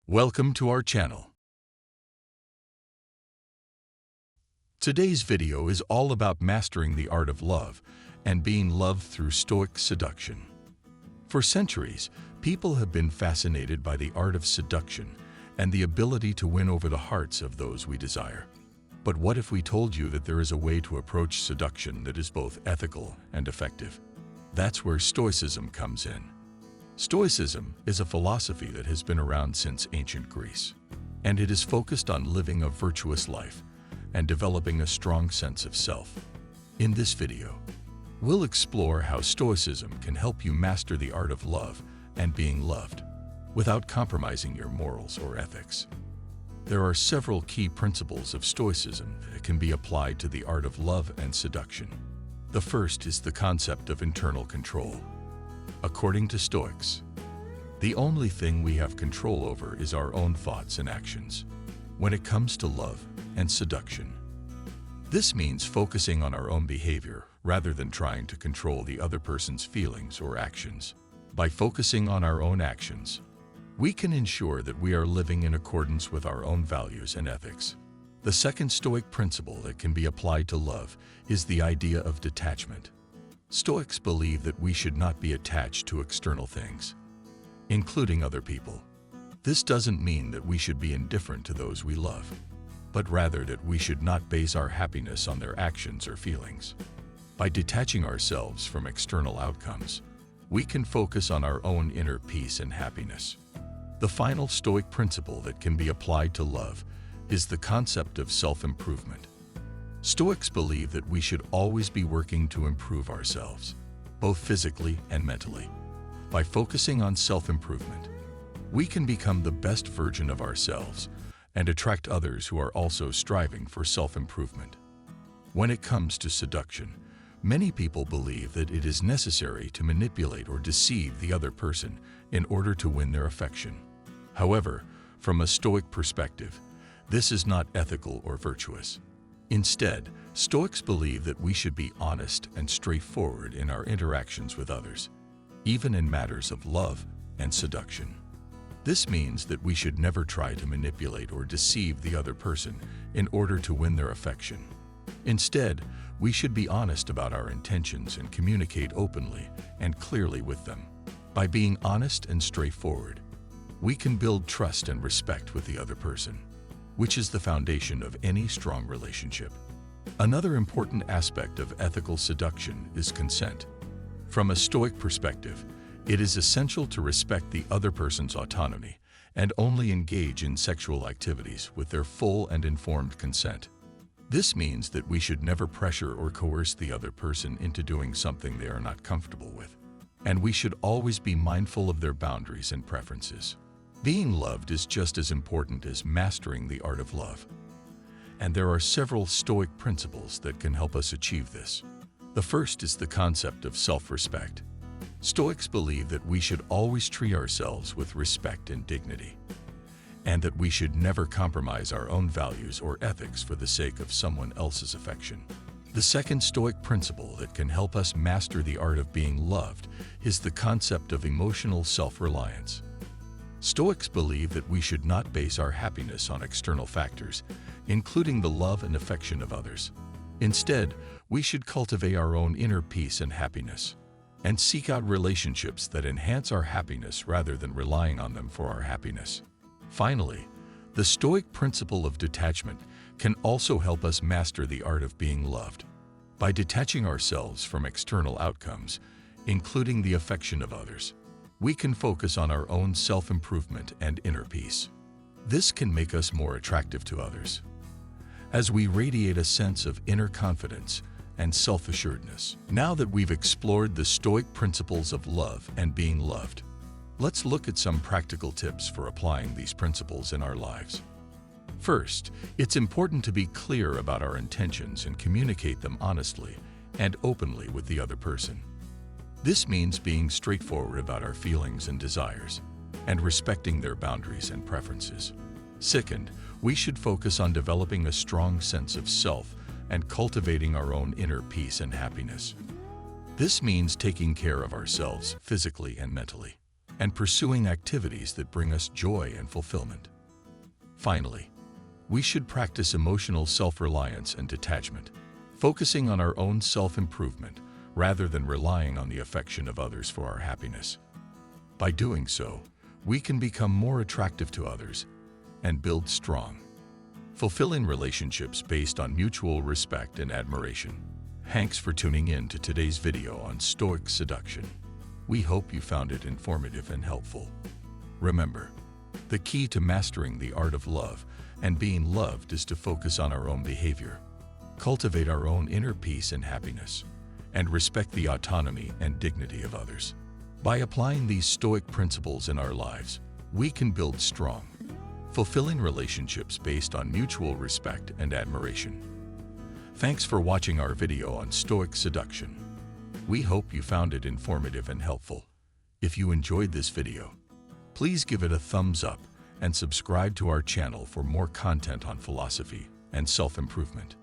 Welcome to our channel. Today's video is all about mastering the art of love and being loved through Stoic seduction. For centuries, people have been fascinated by the art of seduction and the ability to win over the hearts of those we desire. But what if we told you that there is a way to approach seduction that is both ethical and effective? That's where Stoicism comes in. Stoicism is a philosophy that has been around since ancient Greece, and it is focused on living a virtuous life and developing a strong sense of self. In this video, we'll explore how Stoicism can help you master the art of love and being loved without compromising your morals or ethics. There are several key principles of Stoicism that can be applied to the art of love and seduction. The first is the concept of internal control. According to Stoics, the only thing we have control over is our own thoughts and actions when it comes to love and seduction. This means focusing on our own behavior rather than trying to control the other person's feelings or actions. By focusing on our own actions, we can ensure that we are living in accordance with our own values and ethics. The second Stoic principle that can be applied to love is the idea of detachment. Stoics believe that we should not be attached to external things, including other people. This doesn't mean that we should be indifferent to those we love, but rather that we should not base our happiness on their actions or feelings. By detaching ourselves from external outcomes, we can focus on our own inner peace and happiness. The final Stoic principle that can be applied to love is the concept of self-improvement. Stoics believe that we should always be working to improve ourselves, both physically and mentally. By focusing on self-improvement, we can become the best version of ourselves and attract others who are also striving for self-improvement. When it comes to seduction, many people believe that it is necessary to manipulate or deceive the other person in order to win their affection. However, from a Stoic perspective, this is not ethical or virtuous. Instead, Stoics believe that we should be honest and straightforward in our interactions with others, even in matters of love and seduction. This means that we should never try to manipulate or deceive the other person in order to win their affection. Instead, we should be honest about our intentions and communicate openly and clearly with them. By being honest and straightforward, we can build trust and respect with the other person, which is the foundation of any strong relationship. Another important aspect of ethical seduction is consent. From a Stoic perspective, it is essential to respect the other person's autonomy and only engage in sexual activities with their full and informed consent. This means that we should never pressure or coerce the other person into doing something they are not comfortable with, and we should always be mindful of their boundaries and preferences. Being loved is just as important as mastering the art of love, and there are several Stoic principles that can help us achieve this. The first is the concept of self-respect. Stoics believe that we should always treat ourselves with respect and dignity, and that we should never compromise our own values or ethics for the sake of someone else's affection. The second Stoic principle that can help us master the art of being loved is the concept of emotional self-reliance. Stoics believe that we should not base our happiness on external factors, including the love and affection of others. Instead, we should cultivate our own inner peace and happiness, and seek out relationships that enhance our happiness rather than relying on them for our happiness. Finally, the Stoic principle of detachment can also help us master the art of being loved. By detaching ourselves from external outcomes, including the affection of others, we can focus on our own self-improvement and inner peace. This can make us more attractive to others, as we radiate a sense of inner confidence and self-assuredness. Now that we've explored the Stoic principles of love and being loved, let's look at some practical tips for applying these principles in our lives. First, it's important to be clear about our intentions and communicate them honestly and openly with the other person. This means being straightforward about our feelings and desires, and respecting their boundaries and preferences. Second, we should focus on developing a strong sense of self and cultivating our own inner peace and happiness. This means taking care of ourselves physically and mentally. and pursuing activities that bring us joy and fulfillment. Finally, we should practice emotional self-reliance and detachment, focusing on our own self-improvement rather than relying on the affection of others for our happiness. By doing so, we can become more attractive to others and build strong, fulfilling relationships based on mutual respect and admiration. Thanks for tuning in to today's video on Stoic Seduction. We hope you found it informative and helpful. Remember, the key to mastering the art of love and being loved is to focus on our own behavior, cultivate our own inner peace and happiness, and respect the autonomy and dignity of others. By applying these Stoic principles in our lives, we can build strong, fulfilling relationships based on mutual respect and admiration. Thanks for watching our video on Stoic Seduction. We hope you found it informative and helpful. If you enjoyed this video, please give it a thumbs up and subscribe to our channel for more content on philosophy and self-improvement.